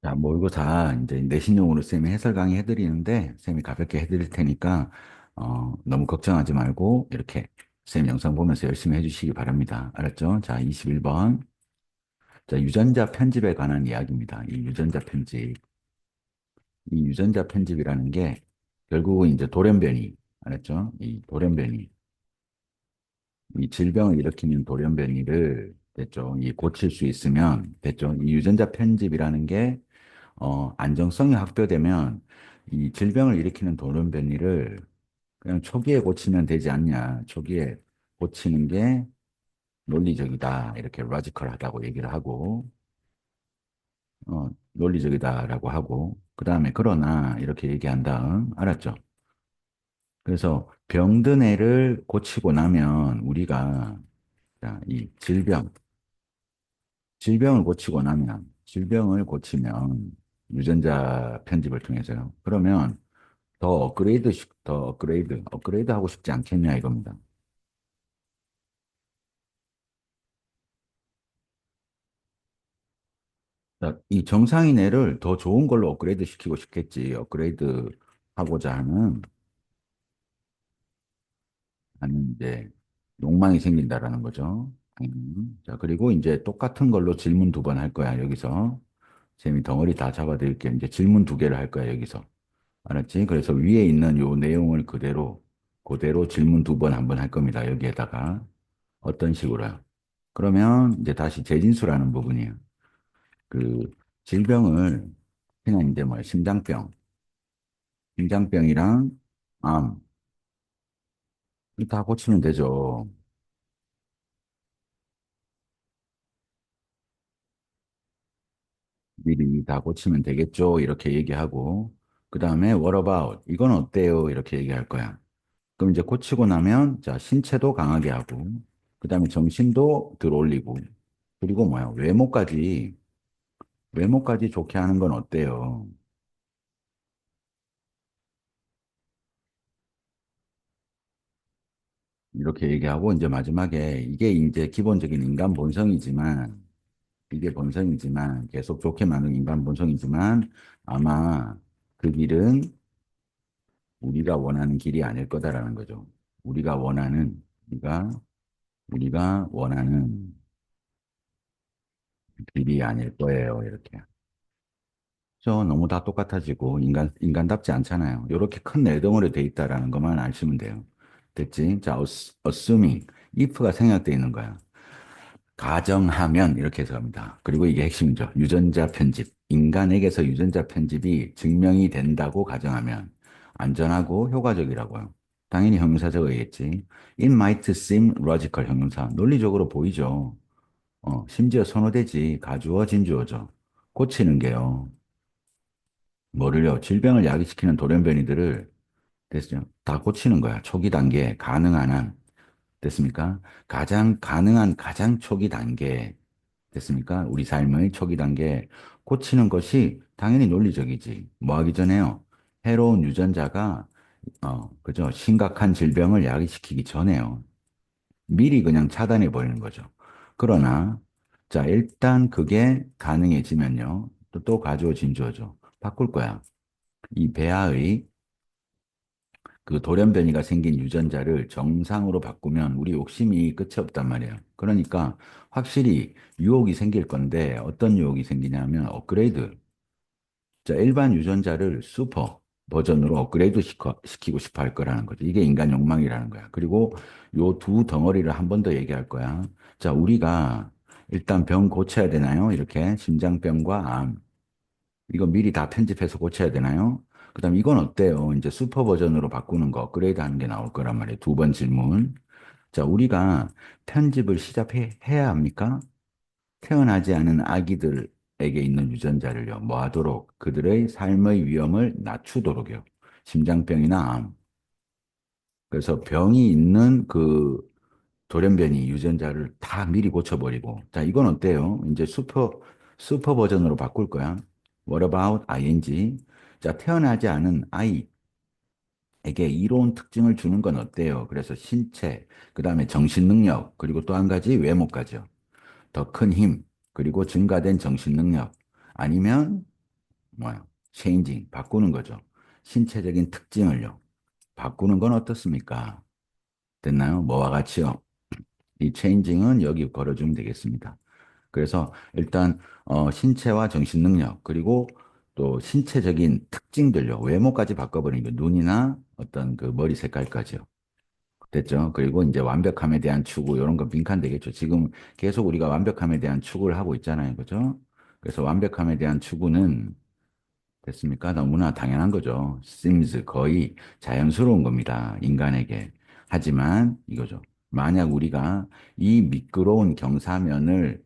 자, 모의고사 이제 내신용으로 쌤이 해설 강의 해드리는데 쌤이 가볍게 해드릴 테니까 너무 걱정하지 말고 이렇게 쌤 영상 보면서 열심히 해주시기 바랍니다. 알았죠? 자, 21번. 자, 유전자 편집에 관한 이야기입니다. 이 유전자 편집. 이 유전자 편집이라는 게 결국은 이제 돌연변이, 알았죠? 이 돌연변이, 이 질병을 일으키는 돌연변이를 됐죠? 이 고칠 수 있으면 됐죠? 이 유전자 편집이라는 게 안정성이 확보되면 이 질병을 일으키는 돌연변이를 그냥 초기에 고치면 되지 않냐. 초기에 고치는 게 논리적이다. 이렇게 로지컬하다고 얘기를 하고, 논리적이다라고 하고, 그 다음에 그러나 이렇게 얘기한 다음, 알았죠? 그래서 병든 애를 고치고 나면 우리가 자, 이 질병을 고치고 나면, 질병을 고치면 유전자 편집을 통해서요. 그러면 더 업그레이드 하고 싶지 않겠냐 이겁니다. 자, 이 정상인 애를 더 좋은 걸로 업그레이드 시키고 싶겠지. 업그레이드 하고자 하는 이제 욕망이 생긴다라는 거죠. 자, 그리고 이제 똑같은 걸로 질문 두 번 할 거야, 여기서. 쌤이 덩어리 다 잡아드릴게. 이제 질문 두 개를 할 거야, 여기서. 알았지? 그래서 위에 있는 요 내용을 그대로 질문 두 번 한 번 할 겁니다, 여기에다가. 어떤 식으로요? 그러면 이제 다시 재진수라는 부분이에요. 그 질병을 그냥 이제 뭐 심장병이랑 암, 다 고치면 되죠. 미리 다 고치면 되겠죠. 이렇게 얘기하고 그 다음에 what about 이건 어때요? 이렇게 얘기할 거야. 그럼 이제 고치고 나면 자 신체도 강하게 하고 그 다음에 정신도 들어올리고 그리고 뭐야 외모까지 좋게 하는 건 어때요? 이렇게 얘기하고 이제 마지막에 이게 이제 기본적인 인간 본성이지만 이게 본성이지만 계속 좋게 만든 인간 본성이지만 아마 그 길은 우리가 원하는 길이 아닐 거다라는 거죠. 우리가 원하는 우리가 원하는 길이 아닐 거예요. 이렇게. 저 너무 다 똑같아지고 인간답지 않잖아요. 이렇게 큰 내동으로 돼 있다라는 것만 아시면 돼요. 됐지? 자, assuming if가 생략돼 있는 거야. 가정하면 이렇게 해서 합니다. 그리고 이게 핵심이죠. 유전자 편집. 인간에게서 유전자 편집이 증명이 된다고 가정하면 안전하고 효과적이라고요. 당연히 형용사적어야겠지. It might seem logical 형용사. 논리적으로 보이죠. 심지어 선호되지. 가주어, 진주어죠. 고치는 게요. 뭐를요? 질병을 야기시키는 돌연변이들을 됐죠. 다 고치는 거야. 초기 단계 가능한 한. 됐습니까? 가장 가능한 가장 초기 단계 됐습니까? 우리 삶의 초기 단계 고치는 것이 당연히 논리적이지. 뭐 하기 전에요? 해로운 유전자가 그죠? 심각한 질병을 야기시키기 전에요. 미리 그냥 차단해 버리는 거죠. 그러나 자, 일단 그게 가능해지면요. 또 가주어 진주어죠. 바꿀 거야. 이 배아의 그 돌연변이가 생긴 유전자를 정상으로 바꾸면 우리 욕심이 끝이 없단 말이에요. 그러니까 확실히 유혹이 생길 건데 어떤 유혹이 생기냐면 업그레이드. 자, 일반 유전자를 슈퍼 버전으로 업그레이드 시키고 싶어 할 거라는 거죠. 이게 인간 욕망이라는 거야. 그리고 요 두 덩어리를 한 번 더 얘기할 거야. 자, 우리가 일단 병 고쳐야 되나요? 이렇게 심장병과 암. 이거 미리 다 편집해서 고쳐야 되나요? 그다음 이건 어때요? 이제 슈퍼 버전으로 바꾸는 거 업그레이드 하는 게 나올 거란 말이에요. 두 번 질문. 자, 우리가 편집을 시작해야 합니까? 태어나지 않은 아기들에게 있는 유전자를요, 뭐 하도록? 그들의 삶의 위험을 낮추도록요. 심장병이나 암. 그래서 병이 있는 그 돌연변이 유전자를 다 미리 고쳐버리고. 자, 이건 어때요? 이제 슈퍼 버전으로 바꿀 거야. What about ing? 자, 태어나지 않은 아이에게 이로운 특징을 주는 건 어때요? 그래서 신체, 그 다음에 정신 능력, 그리고 또 한 가지 외모까지요. 더 큰 힘, 그리고 증가된 정신 능력. 아니면 뭐야? changing, 바꾸는 거죠. 신체적인 특징을요. 바꾸는 건 어떻습니까? 됐나요? 뭐와 같이요? 이 changing은 여기 걸어주면 되겠습니다. 그래서 일단 신체와 정신 능력 그리고 또 신체적인 특징들요. 외모까지 바꿔버리는 거 눈이나 어떤 그 머리 색깔까지요. 됐죠? 그리고 이제 완벽함에 대한 추구 이런 거 빈칸되겠죠. 지금 계속 우리가 완벽함에 대한 추구를 하고 있잖아요. 그죠? 그래서 완벽함에 대한 추구는 됐습니까? 너무나 당연한 거죠. seems 거의 자연스러운 겁니다. 인간에게. 하지만 이거죠. 만약 우리가 이 미끄러운 경사면을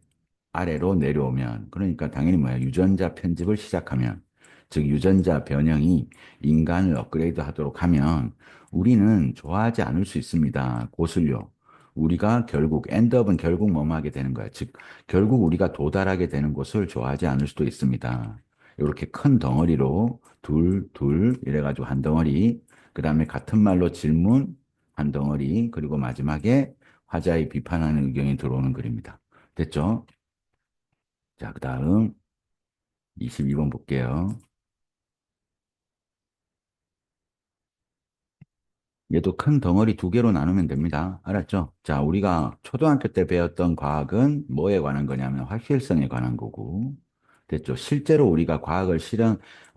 아래로 내려오면, 그러니까 당연히 뭐야, 유전자 편집을 시작하면, 즉 유전자 변형이 인간을 업그레이드 하도록 하면 우리는 좋아하지 않을 수 있습니다. 고슬요. 우리가 결국 엔드업은 결국 뭐뭐 하게 되는 거야. 즉 결국 우리가 도달하게 되는 곳을 좋아하지 않을 수도 있습니다. 이렇게 큰 덩어리로 둘, 둘 이래가지고 한 덩어리, 그 다음에 같은 말로 질문 한 덩어리, 그리고 마지막에 화자의 비판하는 의견이 들어오는 글입니다. 됐죠? 자, 그 다음 22번 볼게요. 얘도 큰 덩어리 두 개로 나누면 됩니다. 알았죠? 자, 우리가 초등학교 때 배웠던 과학은 뭐에 관한 거냐면 확실성에 관한 거고, 됐죠? 실제로 우리가 과학을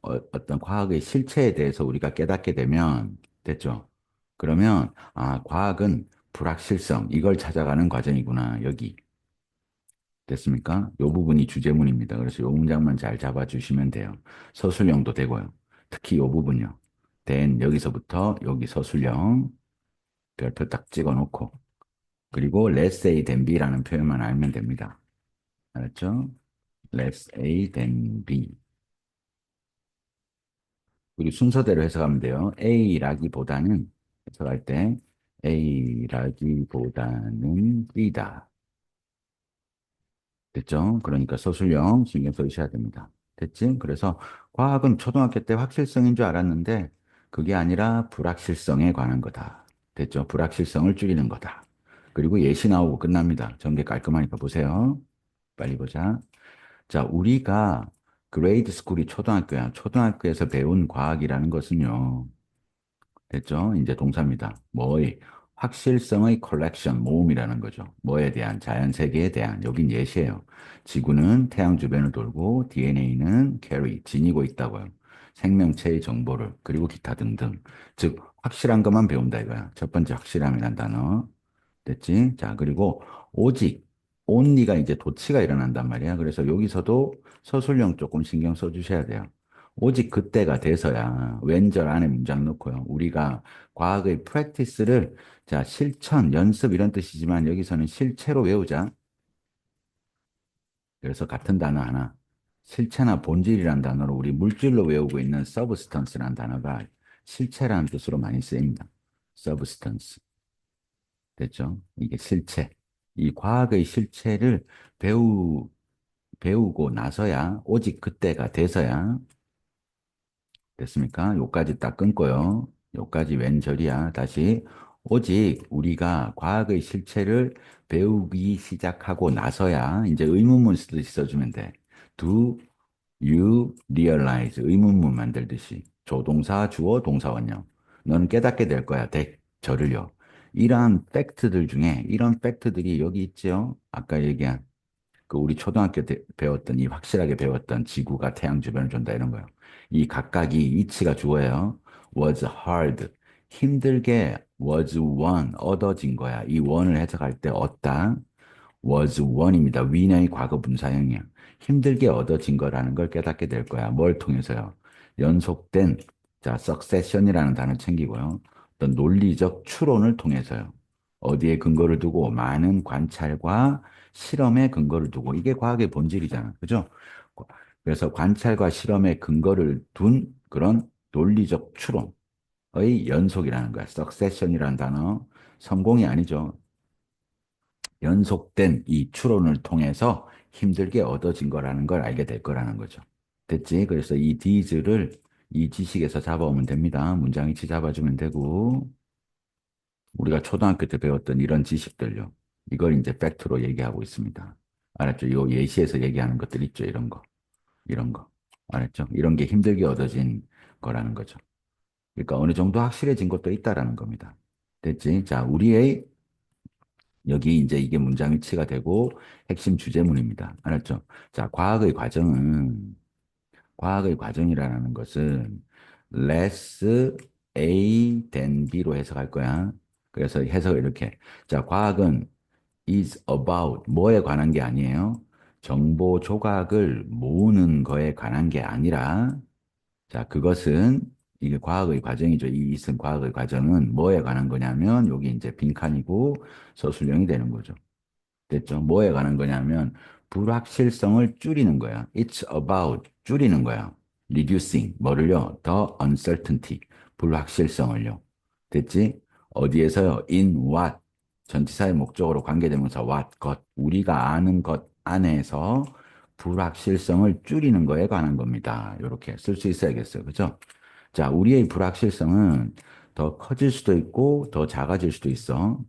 어떤 과학의 실체에 대해서 우리가 깨닫게 되면, 됐죠? 그러면, 아, 과학은 불확실성, 이걸 찾아가는 과정이구나, 여기. 됐습니까? 요 부분이 주제문입니다. 그래서 요 문장만 잘 잡아주시면 돼요. 서술형도 되고요. 특히 요 부분요. then 여기서부터 여기 서술형 별표 딱 찍어 놓고 그리고 let's say then B라는 표현만 알면 됩니다. 알았죠? let's say then B. 우리 순서대로 해석하면 돼요. A라기보다는 해석할 때 A라기보다는 B다. 됐죠? 그러니까 서술형 신경 써주셔야 됩니다. 됐지? 그래서 과학은 초등학교 때 확실성인 줄 알았는데 그게 아니라 불확실성에 관한 거다. 됐죠? 불확실성을 줄이는 거다. 그리고 예시 나오고 끝납니다. 전개 깔끔하니까 보세요. 빨리 보자. 자, 우리가 그레이드 스쿨이 초등학교야. 초등학교에서 배운 과학이라는 것은요. 됐죠? 이제 동사입니다. 뭐의 확실성의 컬렉션, 모음이라는 거죠. 뭐에 대한, 자연 세계에 대한, 여긴 예시예요. 지구는 태양 주변을 돌고 DNA는 carry, 지니고 있다고요. 생명체의 정보를, 그리고 기타 등등. 즉, 확실한 것만 배운다 이거야. 첫 번째 확실함이란 단어. 됐지? 자, 그리고 오직, only가 이제 도치가 일어난단 말이야. 그래서 여기서도 서술형 조금 신경 써주셔야 돼요. 오직 그때가 돼서야 왼절 안에 문장 넣고요. 우리가 과학의 프랙티스를 자, 실천, 연습 이런 뜻이지만 여기서는 실체로 외우자. 그래서 같은 단어 하나. 실체나 본질이란 단어로 우리 물질로 외우고 있는 substance라는 단어가 실체라는 뜻으로 많이 쓰입니다. substance. 됐죠? 이게 실체. 이 과학의 실체를 배우고 나서야, 오직 그때가 돼서야, 됐습니까? 요까지 딱 끊고요. 요까지 왼절이야. 다시. 오직 우리가 과학의 실체를 배우기 시작하고 나서야, 이제 의문문 쓰듯이 써주면 돼. Do you realize? 의문문 만들듯이. 조동사, 주어, 동사, 원형. 너는 깨닫게 될 거야. 저를요. 이러한 팩트들 중에, 이런 팩트들이 여기 있죠? 아까 얘기한 그 우리 초등학교 때 배웠던 이 확실하게 배웠던 지구가 태양 주변을 돈다 이런 거요. 이 각각이 이치가 주어예요. was hard. 힘들게 was won. 얻어진 거야. 이 won을 해석할 때 얻다. was won입니다. 위너의 과거 분사형이야. 힘들게 얻어진 거라는 걸 깨닫게 될 거야. 뭘 통해서요? 연속된, 자, succession이라는 단어 챙기고요. 어떤 논리적 추론을 통해서요. 어디에 근거를 두고 많은 관찰과 실험에 근거를 두고 이게 과학의 본질이잖아. 그죠? 그래서 관찰과 실험에 근거를 둔 그런 논리적 추론의 연속이라는 거야. succession이라는 단어. 성공이 아니죠. 연속된 이 추론을 통해서 힘들게 얻어진 거라는 걸 알게 될 거라는 거죠. 됐지? 그래서 이 these를 이 지식에서 잡아오면 됩니다. 문장 위치 잡아주면 되고, 우리가 초등학교 때 배웠던 이런 지식들요. 이걸 이제 팩트로 얘기하고 있습니다. 알았죠? 요 예시에서 얘기하는 것들 있죠? 이런 거. 이런 거. 알았죠? 이런 게 힘들게 얻어진 거라는 거죠. 그러니까 어느 정도 확실해진 것도 있다라는 겁니다. 됐지? 자, 우리의 여기 이제 이게 문장 위치가 되고 핵심 주제문입니다. 알았죠? 자, 과학의 과정이라는 것은 less A than B로 해석할 거야. 그래서 해석을 이렇게. 자, 과학은 is about 뭐에 관한 게 아니에요. 정보 조각을 모으는 거에 관한 게 아니라 자, 그것은 이게 과학의 과정이죠. 이 있은 과학의 과정은 뭐에 관한 거냐면 여기 이제 빈칸이고 서술형이 되는 거죠. 됐죠? 뭐에 관한 거냐면 불확실성을 줄이는 거야. It's about 줄이는 거야. Reducing 뭐를요? The uncertainty 불확실성을요. 됐지? 어디에서요? In what 전치사의 목적으로 관계되면서 what 것 우리가 아는 것 안에서 불확실성을 줄이는 거에 관한 겁니다. 이렇게 쓸 수 있어야겠어요. 그죠? 자, 우리의 불확실성은 더 커질 수도 있고 더 작아질 수도 있어.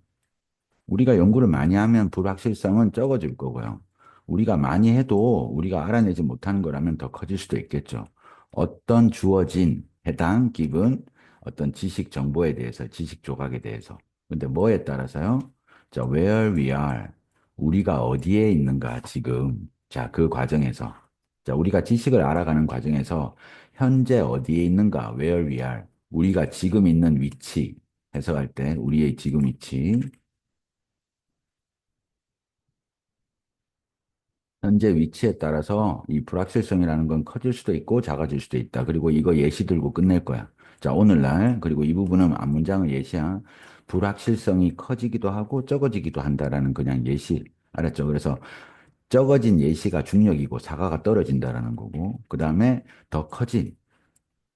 우리가 연구를 많이 하면 불확실성은 적어질 거고요. 우리가 많이 해도 우리가 알아내지 못하는 거라면 더 커질 수도 있겠죠. 어떤 주어진 해당 기분 어떤 지식 정보에 대해서 지식 조각에 대해서 근데 뭐에 따라서요? 자, where we are 우리가 어디에 있는가 지금 자, 그 과정에서 자, 우리가 지식을 알아가는 과정에서 현재 어디에 있는가 where we are 우리가 지금 있는 위치 해석할 때 우리의 지금 위치 현재 위치에 따라서 이 불확실성이라는 건 커질 수도 있고 작아질 수도 있다. 그리고 이거 예시 들고 끝낼 거야. 자, 오늘날, 그리고 이 부분은 앞문장의 예시야. 불확실성이 커지기도 하고 적어지기도 한다라는 그냥 예시. 알았죠? 그래서 적어진 예시가 중력이고 사과가 떨어진다라는 거고, 그 다음에 더 커진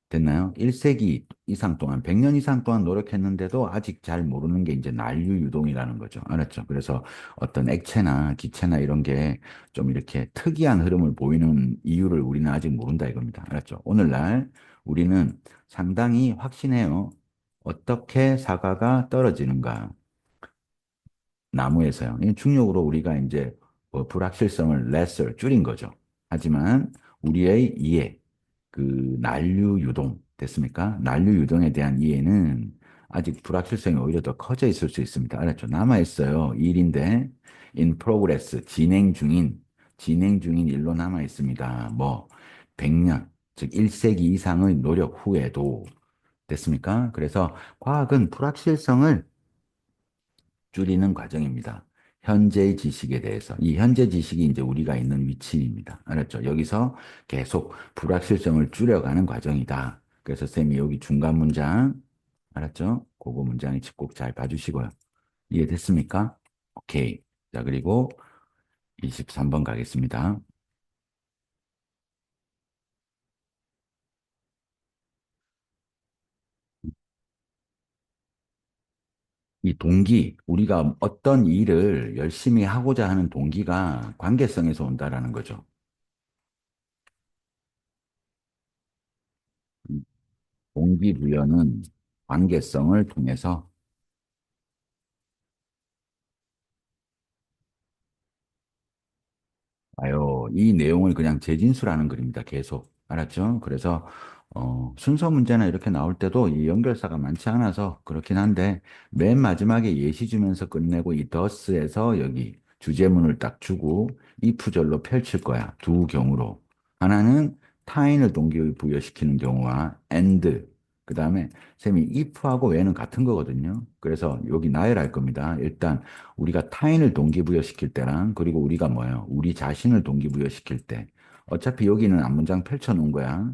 됐나요? 1세기 이상 동안, 100년 이상 동안 노력했는데도 아직 잘 모르는 게 이제 난류 유동이라는 거죠. 알았죠? 그래서 어떤 액체나 기체나 이런 게 좀 이렇게 특이한 흐름을 보이는 이유를 우리는 아직 모른다 이겁니다. 알았죠? 오늘날 우리는 상당히 확신해요. 어떻게 사과가 떨어지는가? 나무에서요. 이 중력으로 우리가 이제 뭐 불확실성을 lesser 줄인 거죠. 하지만 우리의 이해, 그 난류 유동 됐습니까? 난류 유동에 대한 이해는 아직 불확실성이 오히려 더 커져 있을 수 있습니다. 알았죠? 남아 있어요. 일인데 in progress 진행 중인 일로 남아 있습니다. 뭐 100년 즉 1세기 이상의 노력 후에도 됐습니까? 그래서 과학은 불확실성을 줄이는 과정입니다. 현재의 지식에 대해서. 이 현재 지식이 이제 우리가 있는 위치입니다. 알았죠? 여기서 계속 불확실성을 줄여가는 과정이다. 그래서 쌤이 여기 중간 문장, 알았죠? 그거 문장이 꼭 잘 봐주시고요. 이해됐습니까? 오케이. 자, 그리고 23번 가겠습니다. 이 동기, 우리가 어떤 일을 열심히 하고자 하는 동기가 관계성에서 온다라는 거죠. 동기부여는 관계성을 통해서 아유, 이 내용을 그냥 재진술하는 글입니다. 계속. 알았죠? 그래서, 순서 문제나 이렇게 나올 때도 이 연결사가 많지 않아서 그렇긴 한데, 맨 마지막에 예시 주면서 끝내고 이 더스에서 여기 주제문을 딱 주고 이 구절로 펼칠 거야. 두 경우로. 하나는 타인을 동기부여시키는 경우와 and, 그 다음에 쌤이 if하고 when은 같은 거거든요. 그래서 여기 나열할 겁니다. 일단 우리가 타인을 동기부여시킬 때랑 그리고 우리가 뭐예요? 우리 자신을 동기부여시킬 때 어차피 여기는 앞문장 펼쳐놓은 거야.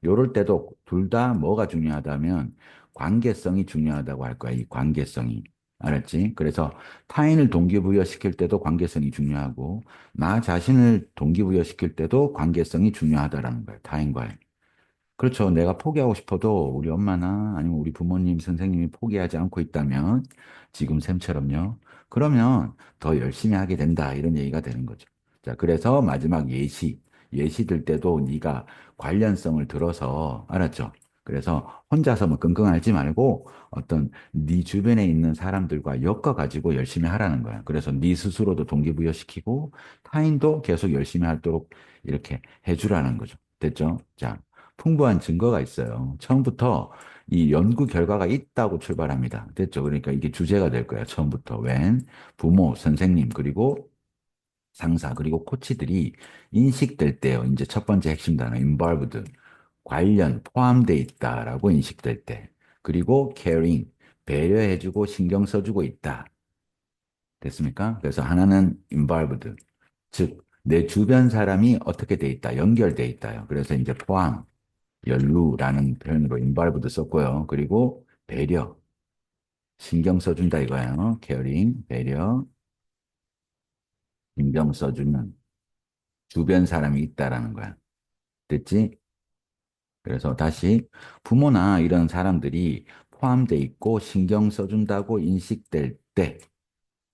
요럴 때도 둘 다 뭐가 중요하다면 관계성이 중요하다고 할 거야. 이 관계성이. 알았지? 그래서 타인을 동기부여시킬 때도 관계성이 중요하고 나 자신을 동기부여시킬 때도 관계성이 중요하다라는 거야. 타인과의. 그렇죠. 내가 포기하고 싶어도 우리 엄마나 아니면 우리 부모님, 선생님이 포기하지 않고 있다면 지금 쌤처럼요. 그러면 더 열심히 하게 된다. 이런 얘기가 되는 거죠. 자, 그래서 마지막 예시 들 때도 네가 관련성을 들어서 알았죠? 그래서 혼자서 뭐 끙끙 앓지 말고 어떤 네 주변에 있는 사람들과 엮어 가지고 열심히 하라는 거야. 그래서 네 스스로도 동기부여시키고 타인도 계속 열심히 하도록 이렇게 해주라는 거죠. 됐죠? 자, 풍부한 증거가 있어요. 처음부터 이 연구 결과가 있다고 출발합니다. 됐죠? 그러니까 이게 주제가 될 거야. 처음부터. 웬 부모, 선생님, 그리고 상사, 그리고 코치들이 인식될 때요. 이제 첫 번째 핵심 단어, involved. 관련, 포함돼 있다라고 인식될 때. 그리고 caring, 배려해주고 신경 써주고 있다. 됐습니까? 그래서 하나는 involved. 즉, 내 주변 사람이 어떻게 돼 있다, 연결돼 있다요. 그래서 이제 포함, 연루라는 표현으로 involved 썼고요. 그리고 배려, 신경 써준다 이거예요. caring, 배려, 신경 써주는 주변 사람이 있다라는 거야. 됐지? 그래서 다시 부모나 이런 사람들이 포함돼 있고 신경 써준다고 인식될 때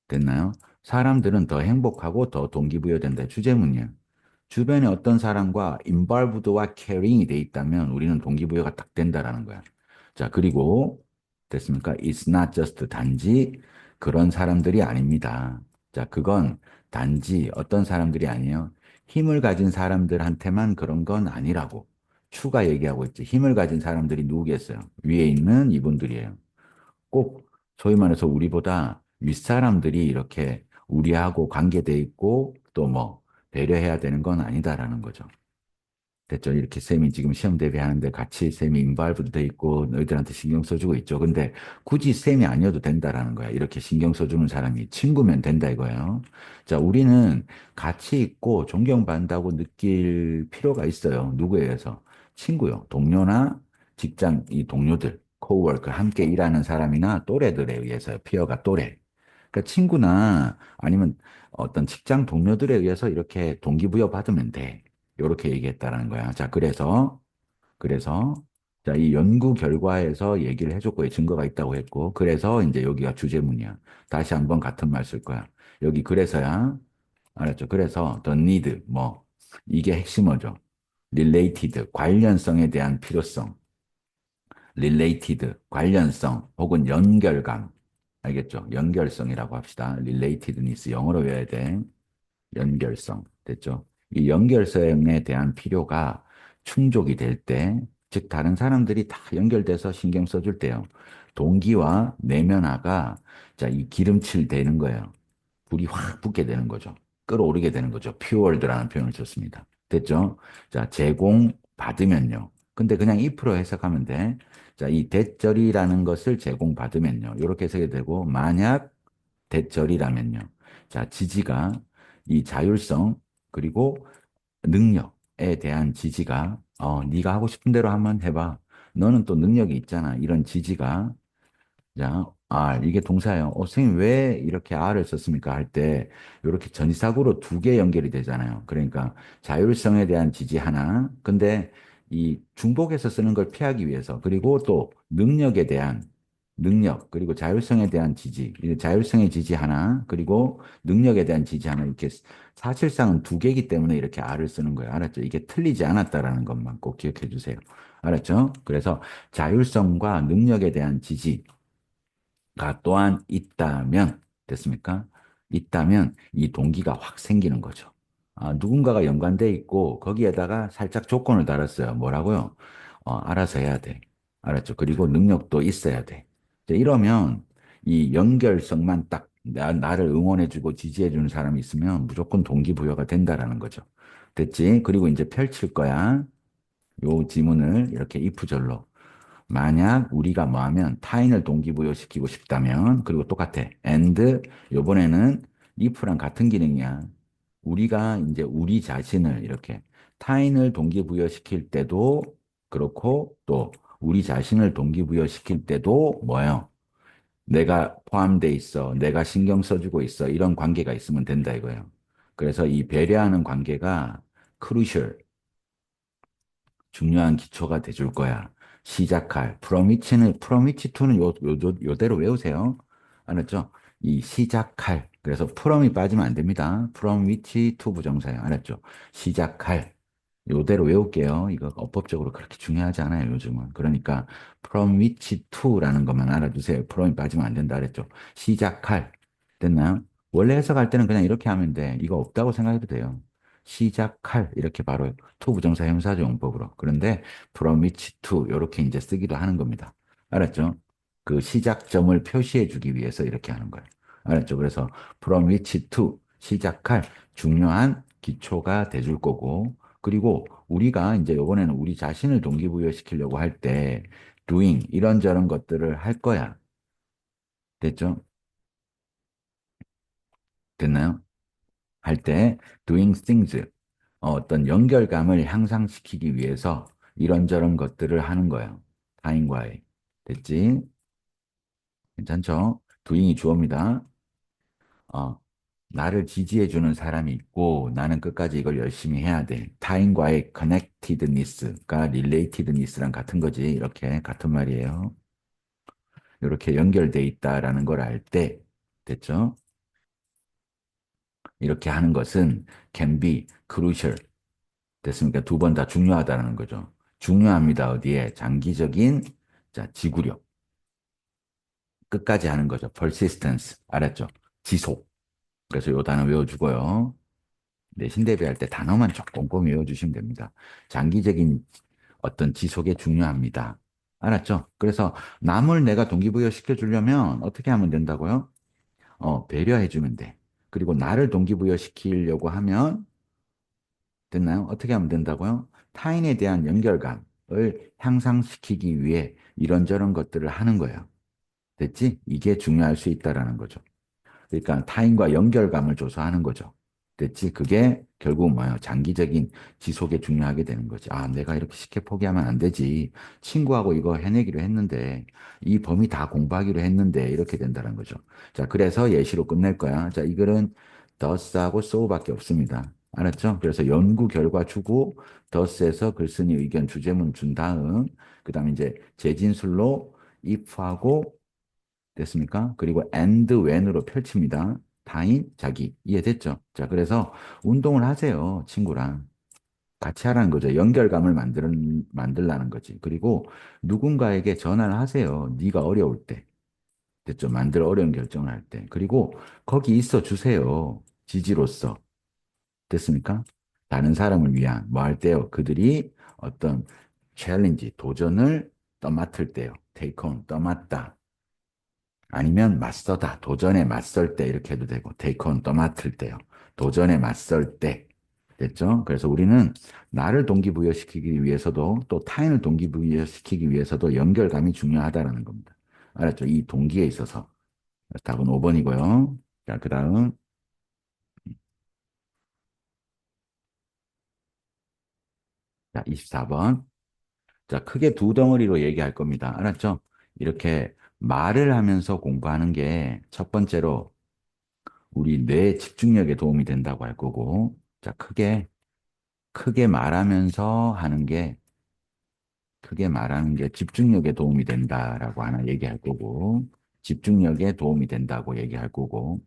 됐나요? 사람들은 더 행복하고 더 동기부여된다. 주제문이에요. 주변에 어떤 사람과 involved와 caring이 돼 있다면 우리는 동기부여가 딱 된다라는 거야. 자, 그리고 됐습니까? It's not just 단지 그런 사람들이 아닙니다. 자, 그건 단지 어떤 사람들이 아니에요. 힘을 가진 사람들한테만 그런 건 아니라고. 추가 얘기하고 있지. 힘을 가진 사람들이 누구겠어요? 위에 있는 이분들이에요. 꼭 소위 말해서 우리보다 윗사람들이 이렇게 우리하고 관계돼 있고 또 뭐 배려해야 되는 건 아니다라는 거죠. 됐죠? 이렇게 쌤이 지금 시험 대비하는데 같이 쌤이 인발브도 돼 있고 너희들한테 신경 써주고 있죠. 근데 굳이 쌤이 아니어도 된다라는 거야. 이렇게 신경 써주는 사람이 친구면 된다 이거예요. 자, 우리는 같이 있고 존경받는다고 느낄 필요가 있어요. 누구에 의해서? 친구요. 동료나 직장 이 동료들, 코워커 함께 일하는 사람이나 또래들에 의해서요. 피어가 또래. 그러니까 친구나 아니면 어떤 직장 동료들에 의해서 이렇게 동기부여 받으면 돼. 이렇게 얘기했다라는 거야. 자, 그래서, 자, 이 연구 결과에서 얘기를 해줬고, 증거가 있다고 했고, 그래서 이제 여기가 주제문이야. 다시 한번 같은 말 쓸 거야. 여기 그래서야, 알았죠? 그래서, the need, 뭐, 이게 핵심어죠. related, 관련성에 대한 필요성. related, 관련성, 혹은 연결감. 알겠죠? 연결성이라고 합시다. relatedness, 영어로 외워야 돼. 연결성. 됐죠? 이 연결성에 대한 필요가 충족이 될 때, 즉, 다른 사람들이 다 연결돼서 신경 써줄 때요. 동기와 내면화가, 자, 이 기름칠 되는 거예요. 불이 확 붙게 되는 거죠. 끌어오르게 되는 거죠. fueled라는 표현을 썼습니다. 됐죠? 자, 제공받으면요. 근데 그냥 if로 해석하면 돼. 자, 이 대절이라는 것을 제공받으면요. 이렇게 해석이 되고, 만약 대절이라면요. 자, 지지가 이 자율성 그리고 능력에 대한 지지가 네가 하고 싶은 대로 한번 해봐. 너는 또 능력이 있잖아. 이런 지지가 자, R 이게 동사예요. 선생님 왜 이렇게 R을 썼습니까? 할 때 이렇게 전치사구로 두 개 연결이 되잖아요. 그러니까 자율성에 대한 지지 하나. 근데 이 중복해서 쓰는 걸 피하기 위해서 그리고 또 능력에 대한 능력 그리고 자율성에 대한 지지, 이 자율성의 지지 하나 그리고 능력에 대한 지지 하나 이렇게 사실상은 두 개이기 때문에 이렇게 R을 쓰는 거예요. 알았죠? 이게 틀리지 않았다라는 것만 꼭 기억해 주세요. 알았죠? 그래서 자율성과 능력에 대한 지지 가 또한 있다면, 됐습니까? 있다면 이 동기가 확 생기는 거죠. 누군가가 연관돼 있고 거기에다가 살짝 조건을 달았어요. 뭐라고요? 알아서 해야 돼. 알았죠? 그리고 능력도 있어야 돼. 이제 이러면 이 연결성만 딱 나를 응원해주고 지지해주는 사람이 있으면 무조건 동기부여가 된다라는 거죠. 됐지? 그리고 이제 펼칠 거야. 요 지문을 이렇게 if절로. 만약 우리가 뭐 하면 타인을 동기부여시키고 싶다면 그리고 똑같아. and 요번에는 if랑 같은 기능이야. 우리가 이제 우리 자신을 이렇게 타인을 동기부여시킬 때도 그렇고 또 우리 자신을 동기부여시킬 때도 뭐예요? 내가 포함돼 있어. 내가 신경 써주고 있어. 이런 관계가 있으면 된다 이거예요. 그래서 이 배려하는 관계가 crucial 중요한 기초가 돼줄 거야. 시작할. from which to는 요대로 외우세요. 알았죠? 이 시작할. 그래서 from이 빠지면 안 됩니다. from which to 부정사예요. 알았죠? 시작할. 요대로 외울게요. 이거 어법적으로 그렇게 중요하지 않아요, 요즘은. 그러니까 from which to라는 것만 알아두세요. from이 빠지면 안 된다 그랬죠? 시작할. 됐나요? 원래 해석할 때는 그냥 이렇게 하면 돼. 이거 없다고 생각해도 돼요. 시작할 이렇게 바로 to 부정사 형사죠 용법으로. 그런데 from which to 이렇게 이제 쓰기도 하는 겁니다. 알았죠? 그 시작점을 표시해 주기 위해서 이렇게 하는 거예요. 알았죠? 그래서 from which to 시작할 중요한 기초가 돼줄 거고 그리고 우리가 이제 이번에는 우리 자신을 동기부여시키려고 할 때 doing 이런저런 것들을 할 거야. 됐죠? 됐나요? 할 때 doing things 어떤 연결감을 향상시키기 위해서 이런저런 것들을 하는 거예요. 타인과의. 됐지? 괜찮죠? doing이 주어입니다. 어, 나를 지지해주는 사람이 있고 나는 끝까지 이걸 열심히 해야 돼. 타인과의 connectedness가 relatedness랑 같은 거지. 이렇게 같은 말이에요. 이렇게 연결돼 있다라는 걸 알 때, 됐죠? 이렇게 하는 것은 can be crucial. 됐습니까? 두 번 다 중요하다는 거죠. 중요합니다. 어디에? 장기적인, 자, 지구력. 끝까지 하는 거죠. persistence. 알았죠? 지속. 그래서 요 단어 외워주고요. 내신 대비할 때 단어만 조금 꼼꼼히 외워주시면 됩니다. 장기적인 어떤 지속에 중요합니다. 알았죠? 그래서 남을 내가 동기부여 시켜주려면 어떻게 하면 된다고요? 배려해주면 돼. 그리고 나를 동기부여 시키려고 하면 됐나요? 어떻게 하면 된다고요? 타인에 대한 연결감을 향상시키기 위해 이런저런 것들을 하는 거예요. 됐지? 이게 중요할 수 있다라는 거죠. 그러니까 타인과 연결감을 조성하는 거죠. 됐지? 그게 결국 뭐예요? 장기적인 지속에 중요하게 되는 거지. 아, 내가 이렇게 쉽게 포기하면 안 되지. 친구하고 이거 해내기로 했는데, 이 범위 다 공부하기로 했는데, 이렇게 된다는 거죠. 자, 그래서 예시로 끝낼 거야. 자, 이 글은 thus하고 so밖에 없습니다. 알았죠? 그래서 연구 결과 주고, thus에서 글쓴이 의견 주제문 준 다음, 그 다음에 이제 재진술로 if하고 됐습니까? 그리고 and when으로 펼칩니다. 타인, 자기. 이해됐죠? 자, 그래서 운동을 하세요. 친구랑. 같이 하라는 거죠. 연결감을 만들라는 거지. 그리고 누군가에게 전화를 하세요. 네가 어려울 때. 됐죠? 만들 어려운 결정을 할 때. 그리고 거기 있어 주세요. 지지로서. 됐습니까? 다른 사람을 위한 뭐 할 때요. 그들이 어떤 챌린지, 도전을 떠맡을 때요. take on, 떠맡다. 아니면 맞서다, 도전에 맞설 때 이렇게 해도 되고, take on 떠맡을 때요. 도전에 맞설 때. 됐죠? 그래서 우리는 나를 동기부여시키기 위해서도 또 타인을 동기부여시키기 위해서도 연결감이 중요하다라는 겁니다. 알았죠? 이 동기에 있어서. 답은 5번이고요. 자, 그 다음, 자, 24번. 자, 크게 두 덩어리로 얘기할 겁니다. 알았죠? 이렇게 말을 하면서 공부하는 게 첫 번째로 우리 뇌 집중력에 도움이 된다고 할 거고, 자, 크게 말하면서 하는 게, 크게 말하는 게 집중력에 도움이 된다라고 하나 얘기할 거고, 집중력에 도움이 된다고 얘기할 거고,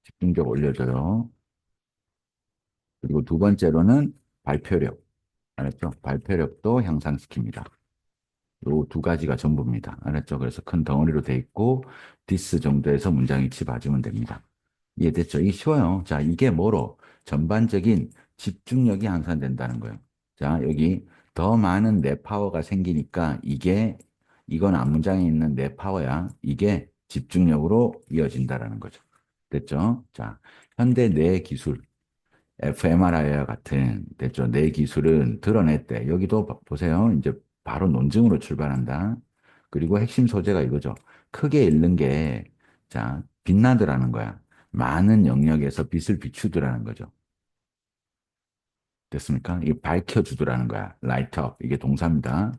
집중력 올려줘요. 그리고 두 번째로는 발표력. 알았죠? 발표력도 향상시킵니다. 요 두 가지가 전부입니다. 알았죠? 그래서 큰 덩어리로 돼 있고, 디스 정도에서 문장 위치 봐주면 됩니다. 이해됐죠? 이게 쉬워요. 자, 이게 뭐로? 전반적인 집중력이 향상된다는 거예요. 자, 여기 더 많은 뇌 파워가 생기니까 이건 앞문장에 있는 뇌 파워야. 이게 집중력으로 이어진다라는 거죠. 됐죠? 자, 현대 뇌 기술, fMRI와 같은, 됐죠? 뇌 기술은 드러냈대. 여기도 보세요. 이제 바로 논증으로 출발한다. 그리고 핵심 소재가 이거죠. 크게 읽는 게, 자, 빛나더라는 거야. 많은 영역에서 빛을 비추더라는 거죠. 됐습니까? 이게 밝혀주더라는 거야. light up. 이게 동사입니다.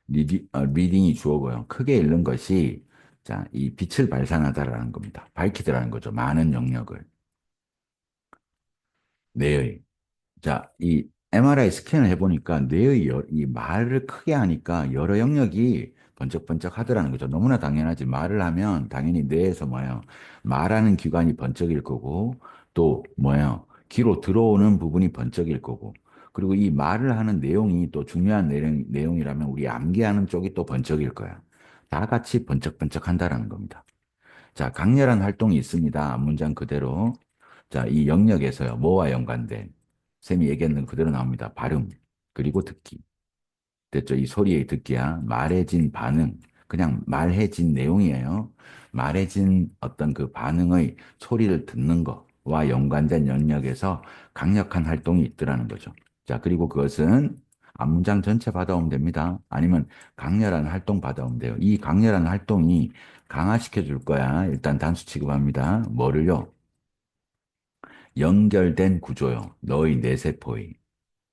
리딩이 주어고요. 크게 읽는 것이, 자, 이 빛을 발산하다라는 겁니다. 밝히더라는 거죠. 많은 영역을. 뇌의. 자, 이 MRI 스캔을 해보니까 뇌의 이 말을 크게 하니까 여러 영역이 번쩍번쩍 하더라는 거죠. 너무나 당연하지. 말을 하면 당연히 뇌에서 뭐예요? 말하는 기관이 번쩍일 거고, 또 뭐예요? 귀로 들어오는 부분이 번쩍일 거고, 그리고 이 말을 하는 내용이 또 중요한 내용이라면 우리 암기하는 쪽이 또 번쩍일 거야. 다 같이 번쩍번쩍 한다라는 겁니다. 자, 강렬한 활동이 있습니다. 문장 그대로. 자, 이 영역에서요. 뭐와 연관된? 쌤이 얘기했는 거 그대로 나옵니다. 발음, 그리고 듣기. 됐죠? 이 소리의 듣기야. 말해진 반응. 그냥 말해진 내용이에요. 말해진 어떤 그 반응의 소리를 듣는 거와 연관된 영역에서 강력한 활동이 있더라는 거죠. 자, 그리고 그것은 앞문장 전체 받아오면 됩니다. 아니면 강렬한 활동 받아오면 돼요. 이 강렬한 활동이 강화시켜 줄 거야. 일단 단수 취급합니다. 뭐를요? 연결된 구조요. 너의 뇌세포의.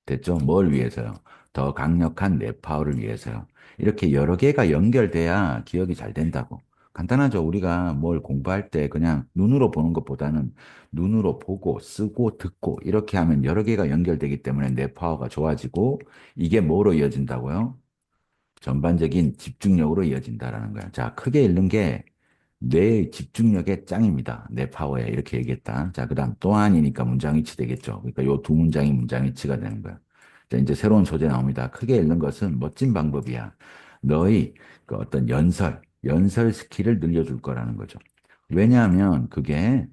됐죠? 뭘 위해서요? 더 강력한 뇌파워를 위해서요. 이렇게 여러 개가 연결돼야 기억이 잘 된다고. 간단하죠? 우리가 뭘 공부할 때 그냥 눈으로 보는 것보다는 눈으로 보고 쓰고 듣고 이렇게 하면 여러 개가 연결되기 때문에 뇌파워가 좋아지고 이게 뭐로 이어진다고요? 전반적인 집중력으로 이어진다라는 거야. 자, 크게 읽는 게 뇌의 집중력의 짱입니다. 뇌 파워에 이렇게 얘기했다. 자, 그다음 또한이니까 문장위치 되겠죠. 그러니까 요 두 문장이 문장위치가 되는 거야. 자, 이제 새로운 소재 나옵니다. 크게 읽는 것은 멋진 방법이야. 너의 그 어떤 연설 스킬을 늘려줄 거라는 거죠. 왜냐하면 그게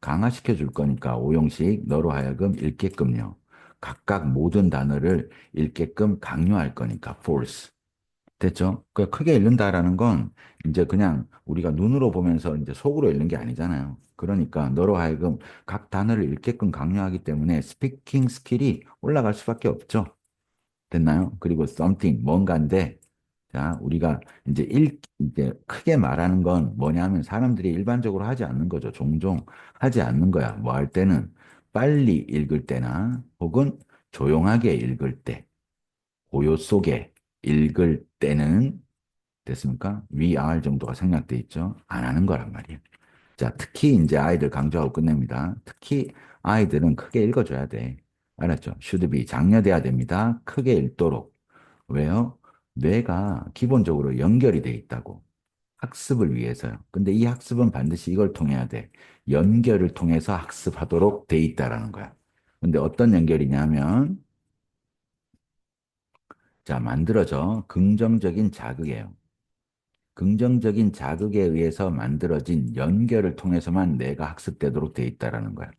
강화시켜 줄 거니까 오형식 너로 하여금 읽게끔요. 각각 모든 단어를 읽게끔 강요할 거니까 force. 됐죠? 그 크게 읽는다라는 건 이제 그냥 우리가 눈으로 보면서 이제 속으로 읽는 게 아니잖아요. 그러니까 너로 하여금 각 단어를 읽게끔 강요하기 때문에 스피킹 스킬이 올라갈 수밖에 없죠. 됐나요? 그리고 something, 뭔가인데, 자, 우리가 이제 크게 말하는 건 뭐냐면 사람들이 일반적으로 하지 않는 거죠. 종종 하지 않는 거야. 뭐 할 때는 빨리 읽을 때나 혹은 조용하게 읽을 때, 고요 속에 읽을 때는 됐습니까? we are 정도가 생략돼 있죠. 안 하는 거란 말이에요. 자, 특히 이제 아이들 강조하고 끝냅니다. 특히 아이들은 크게 읽어줘야 돼. 알았죠? should be 장려돼야 됩니다. 크게 읽도록. 왜요? 뇌가 기본적으로 연결이 돼 있다고. 학습을 위해서요. 근데 이 학습은 반드시 이걸 통해야 돼. 연결을 통해서 학습하도록 돼 있다라는 거야. 근데 어떤 연결이냐면, 자, 만들어져 긍정적인 자극이에요. 긍정적인 자극에 의해서 만들어진 연결을 통해서만 뇌가 학습되도록 돼 있다라는 거야.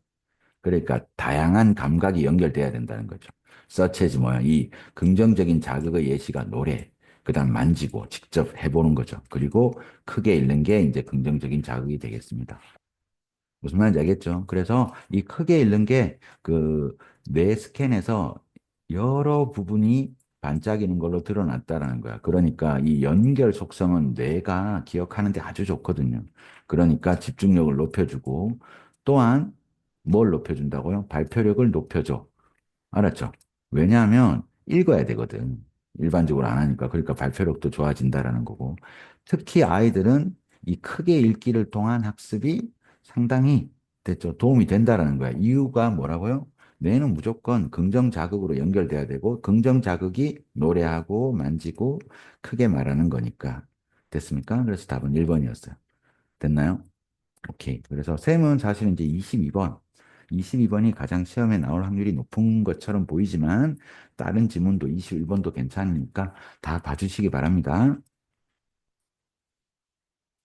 그러니까 다양한 감각이 연결돼야 된다는 거죠. such as 뭐야? 이 긍정적인 자극의 예시가 노래, 그다음 만지고 직접 해보는 거죠. 그리고 크게 읽는 게 이제 긍정적인 자극이 되겠습니다. 무슨 말인지 알겠죠? 그래서 이 크게 읽는 게 그 뇌 스캔에서 여러 부분이 반짝이는 걸로 드러났다라는 거야. 그러니까 이 연결 속성은 뇌가 기억하는데 아주 좋거든요. 그러니까 집중력을 높여주고 또한 뭘 높여준다고요? 발표력을 높여줘. 알았죠? 왜냐하면 읽어야 되거든. 일반적으로 안 하니까. 그러니까 발표력도 좋아진다라는 거고. 특히 아이들은 이 크게 읽기를 통한 학습이 상당히 됐죠. 도움이 된다라는 거야. 이유가 뭐라고요? 뇌는 무조건 긍정 자극으로 연결돼야 되고, 긍정 자극이 노래하고 만지고 크게 말하는 거니까. 됐습니까? 그래서 답은 1번이었어요. 됐나요? 오케이. 그래서 셈은 사실 이제 22번. 22번이 가장 시험에 나올 확률이 높은 것처럼 보이지만 다른 지문도 21번도 괜찮으니까 다 봐주시기 바랍니다.